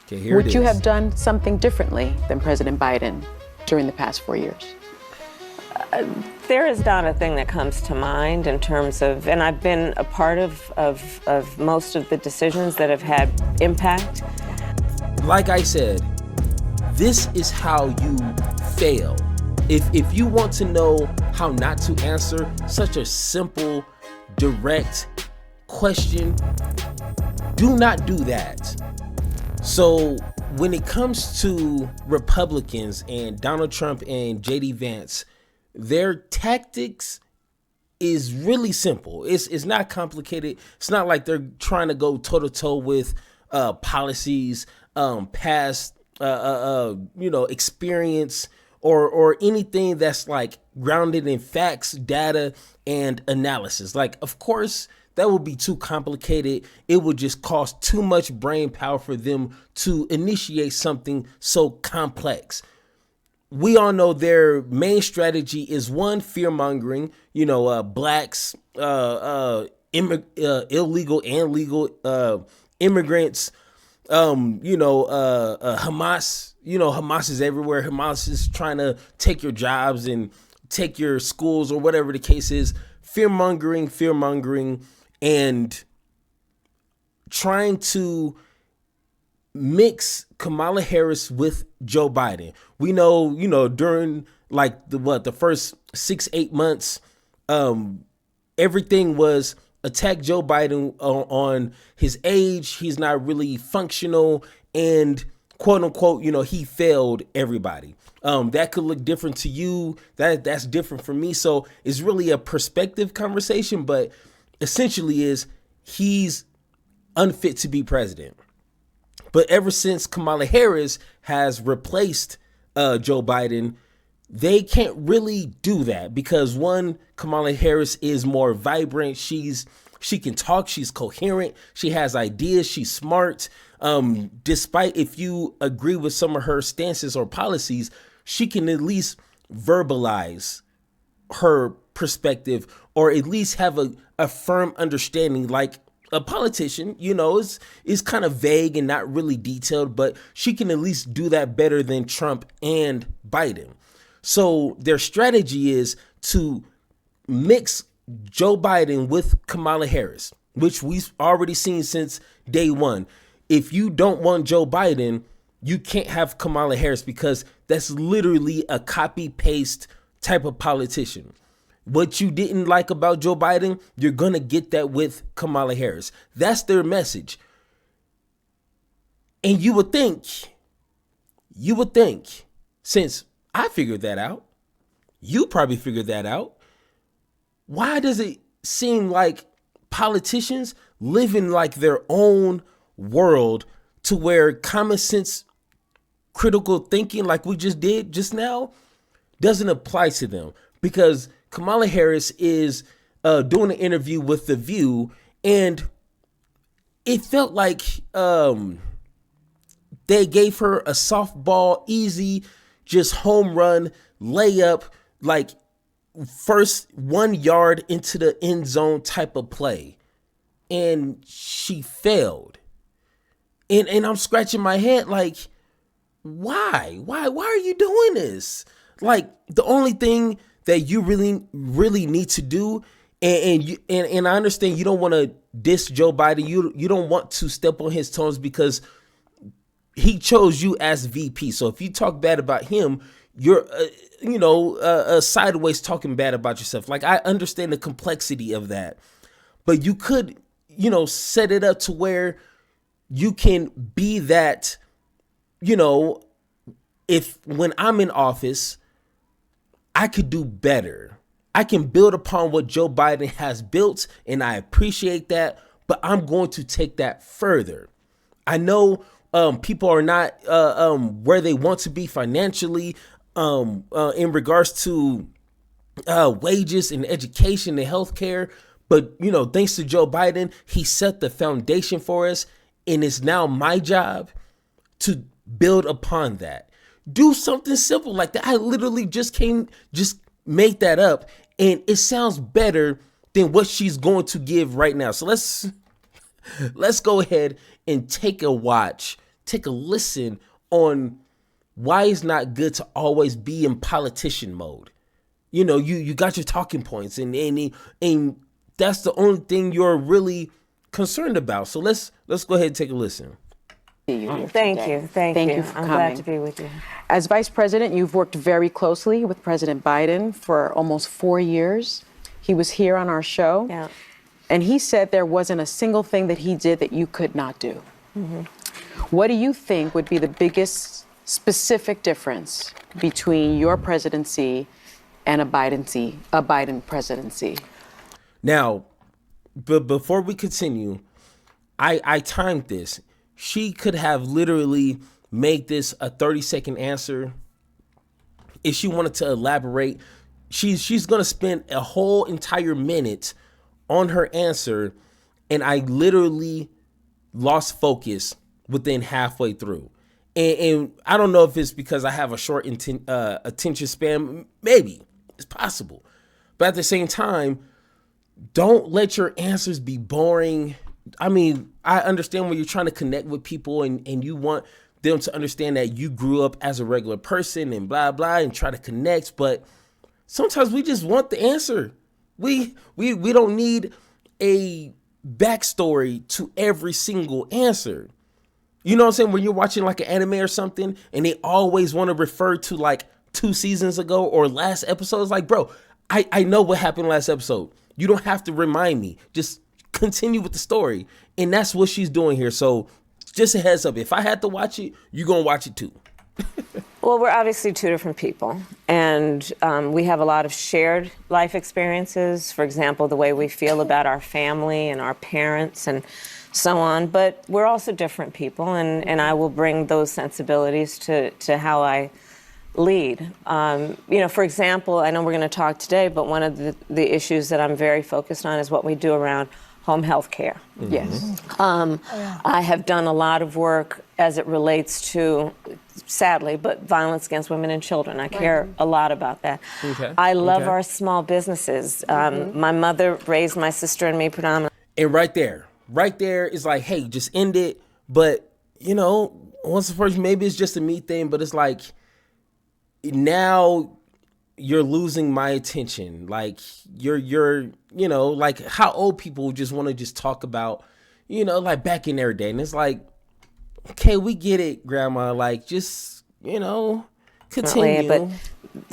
Okay, here it Would is. you have done something differently than President Biden during the past 4 years? There is not a thing that comes to mind in terms of, and I've been a part of most of the decisions that have had impact. Like I said, this is how you fail. If you want to know how not to answer such a simple, direct question, do not do that. So when it comes to Republicans and Donald Trump and JD Vance, their tactics is really simple. It's not complicated. It's not like they're trying to go toe to toe with policies, past experience or anything that's like grounded in facts, data, and analysis. Like, of course, that would be too complicated. It would just cost too much brain power for them to initiate something so complex. We all know their main strategy is one, fear mongering, blacks, illegal and legal immigrants, Hamas, Hamas is everywhere. Hamas is trying to take your jobs and take your schools or whatever the case is. Fear mongering, and trying to mix Kamala Harris with Joe Biden. We know, during like the first 6-8 months, everything was attack Joe Biden on his age. He's not really functional, and quote unquote, he failed everybody. That could look different to you. That's different for me. So it's really a perspective conversation, but essentially is he's unfit to be president. But ever since Kamala Harris has replaced Joe Biden, they can't really do that because one, Kamala Harris is more vibrant. She can talk. She's coherent. She has ideas. She's smart. Despite if you agree with some of her stances or policies, she can at least verbalize her perspective or at least have a firm understanding. Like a politician, is kind of vague and not really detailed, but she can at least do that better than Trump and Biden. So their strategy is to mix Joe Biden with Kamala Harris, which we've already seen since day one. If you don't want Joe Biden, you can't have Kamala Harris because that's literally a copy paste type of politician. What you didn't like about Joe Biden, you're going to get that with Kamala Harris. That's their message. And you would think, since I figured that out, you probably figured that out. Why does it seem like politicians live in like their own world to where common sense, critical thinking like we just did just now doesn't apply to them? Because Kamala Harris is doing an interview with The View, and it felt like they gave her a softball, easy, just home run, layup, like first 1 yard into the end zone type of play. And she failed. And I'm scratching my head like, why? Why are you doing this? Like, the only thing that you really need to do, and I understand you don't want to diss Joe Biden. You don't want to step on his toes because he chose you as VP. So if you talk bad about him, you're sideways talking bad about yourself. Like, I understand the complexity of that, but you could set it up to where you can be that. If when I'm in office, I could do better. I can build upon what Joe Biden has built, and I appreciate that, but I'm going to take that further. I know people are not where they want to be financially in regards to wages and education and healthcare, but thanks to Joe Biden, he set the foundation for us, and it's now my job to build upon that. Do something simple like that. I literally just made that up, and it sounds better than what she's going to give right now. So let's go ahead and take a watch take a listen on why it's not good to always be in politician mode. You know, you got your talking points, and that's the only thing you're really concerned about. So let's go ahead and take a listen. Thank you for I'm coming. glad to be with you. As Vice President, you've worked very closely with President Biden for almost 4 years. He was here on our show, Yeah. and he said there wasn't a single thing that he did that you could not do. What do you think would be the biggest specific difference between your presidency and a Biden presidency? Now, but before we continue, I timed this. She could have literally made this a 30-second answer. If she wanted to elaborate, she's going to spend a whole entire minute on her answer, and I literally lost focus within halfway through. And I don't know if it's because I have a short attention span. Maybe. It's possible. But at the same time, don't let your answers be boring. I mean, I understand when you're trying to connect with people and you want them to understand that you grew up as a regular person and blah, blah, and try to connect. But sometimes we just want the answer. We don't need a backstory to every single answer. You know what I'm saying? When you're watching like an anime or something and they always want to refer to like 2 seasons ago or last episode, it's like, bro, I know what happened last episode. You don't have to remind me. Just continue with the story. And that's what she's doing here. So just a heads up, if I had to watch it, you're going to watch it too. Well, we're obviously two different people, and we have a lot of shared life experiences. For example, the way we feel about our family and our parents and so on. But we're also different people, and I will bring those sensibilities to how I lead. You know, for example, I know we're going to talk today, but one of the issues that I'm very focused on is what we do around home health care. Yes. I have done a lot of work as it relates to, sadly, but violence against women and children. I care a lot about that. Okay. I love our small businesses. My mother raised my sister and me predominantly. And right there is like, hey, just end it. But, you know, once the first, maybe it's just a me thing, but it's like, now you're losing my attention. Like you're, you know, like how old people just want to just talk about, you know, like back in their day. And it's like, okay, we get it, grandma. Like just, you know, continue. But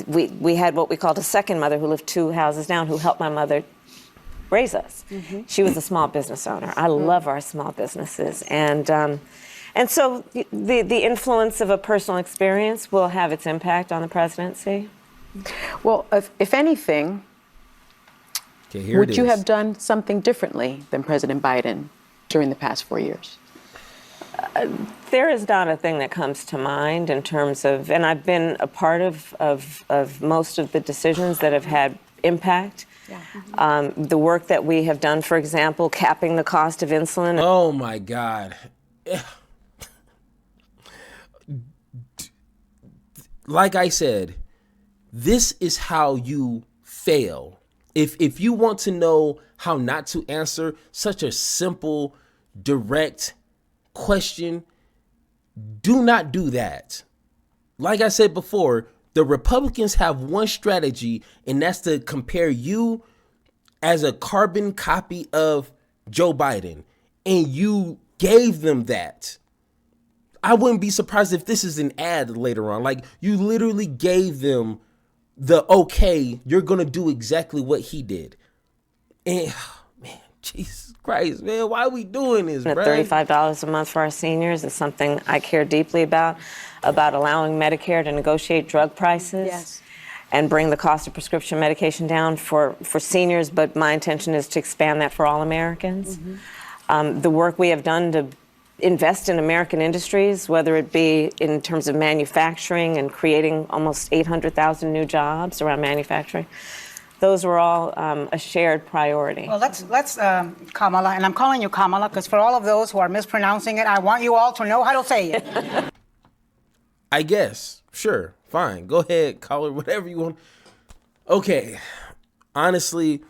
we had what we called a second mother who lived 2 houses down who helped my mother raise us. She was a small business owner. I love our small businesses. And so the influence of a personal experience will have its impact on the presidency. Well, if anything, Okay, here would it you is. have done something differently than President Biden during the past 4 years? There is not a thing that comes to mind in terms of, and I've been a part of most of the decisions that have had impact. The work that we have done, for example, capping the cost of insulin. Oh my God. Like I said, this is how you fail. If you want to know how not to answer such a simple, direct question, do not do that. Like I said before, the Republicans have one strategy, and that's to compare you as a carbon copy of Joe Biden. And you gave them that. I wouldn't be surprised if this is an ad later on. Like, you literally gave them the okay, you're going to do exactly what he did. And, man, Jesus Christ, man, why are we doing this, bro? $35 a month for our seniors is something I care deeply about allowing Medicare to negotiate drug prices and bring the cost of prescription medication down for seniors, but my intention is to expand that for all Americans. The work we have done to invest in American industries, whether it be in terms of manufacturing and creating almost 800,000 new jobs around manufacturing, those were all a shared priority. Well, let's Kamala, and I'm calling you Kamala because for all of those who are mispronouncing it, I want you all to know how to say it. I guess. Sure. Fine. Go ahead. Call her whatever you want. Okay. Honestly,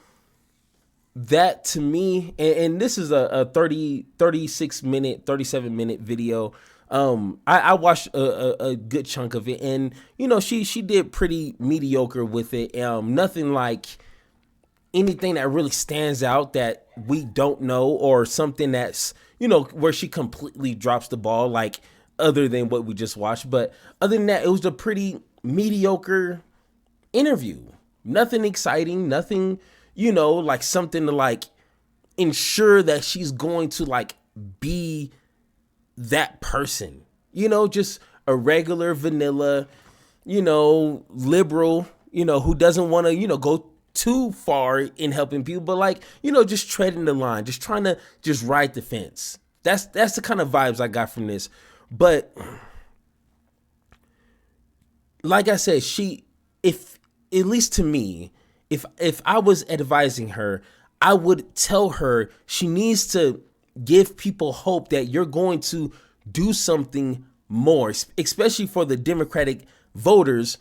that to me, and this is a 36 minute, 37 minute video. I watched a good chunk of it, and you know, she did pretty mediocre with it. Nothing like anything that really stands out that we don't know, or something that's, you know, where she completely drops the ball, like other than what we just watched. But other than that, it was a pretty mediocre interview. Nothing exciting, nothing, you know, like something to like ensure that she's going to like be that person, you know, just a regular vanilla, you know, liberal, you know, who doesn't want to, you know, go too far in helping people, but like, you know, just treading the line, just trying to just ride the fence. That's the kind of vibes I got from this. But like I said, if at least to me, if I was advising her, I would tell her she needs to give people hope that you're going to do something more, especially for the Democratic voters.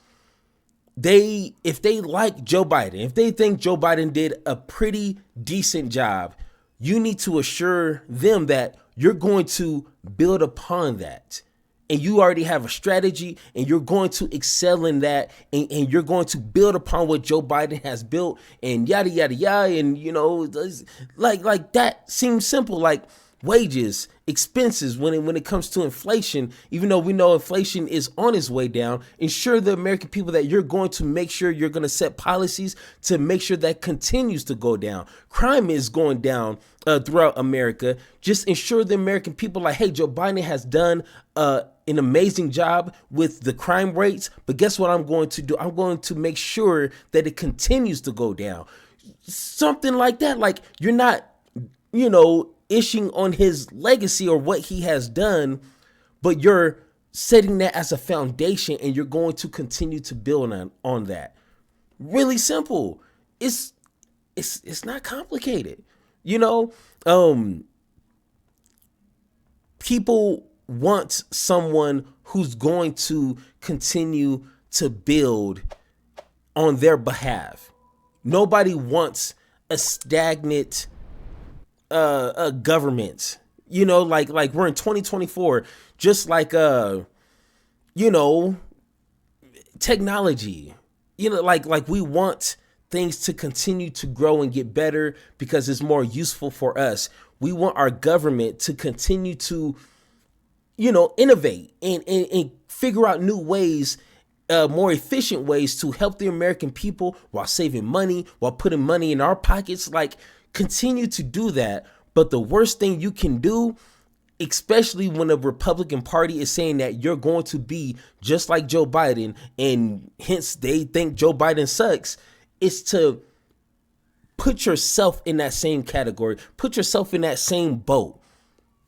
If they like Joe Biden, if they think Joe Biden did a pretty decent job, you need to assure them that you're going to build upon that. And you already have a strategy, and you're going to excel in that, and you're going to build upon what Joe Biden has built, and yada, yada, yada. And, you know, like that seems simple, like wages, expenses, when it comes to inflation, even though we know inflation is on its way down, ensure the American people that you're going to make sure you're going to set policies to make sure that continues to go down. Crime is going down throughout America. Just ensure the American people like, hey, Joe Biden has done an amazing job with the crime rates, but guess what I'm going to do? I'm going to make sure that it continues to go down. Something like that. Like, you're not, you know, issuing on his legacy or what he has done, but you're setting that as a foundation, and you're going to continue to build on that. Really simple. It's not complicated. You know, people want someone who's going to continue to build on their behalf. Nobody wants a stagnant a government, you know, like we're in 2024, just like you know, technology, you know, like we want things to continue to grow and get better because it's more useful for us. We want our government to continue to, you know, innovate and figure out new ways, more efficient ways to help the American people while saving money, while putting money in our pockets. Like, continue to do that. But the worst thing you can do, especially when the Republican Party is saying that you're going to be just like Joe Biden, and hence they think Joe Biden sucks, is to put yourself in that same category, put yourself in that same boat.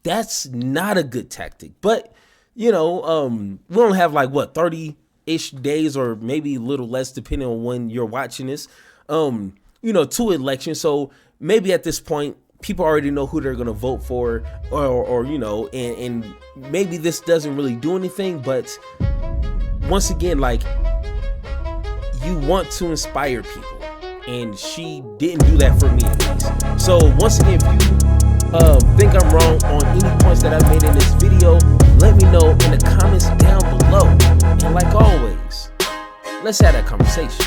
That's not a good tactic. But, you know, we don't have like, what, 30-ish days, or maybe a little less depending on when you're watching this, you know, to election. So maybe at this point, people already know who they're going to vote for, or you know, and maybe this doesn't really do anything. But once again, like, you want to inspire people, and she didn't do that for me, at least. So once again, if you think I'm wrong on any points that I made in this video, let me know in the comments down below. And like always, let's have that conversation.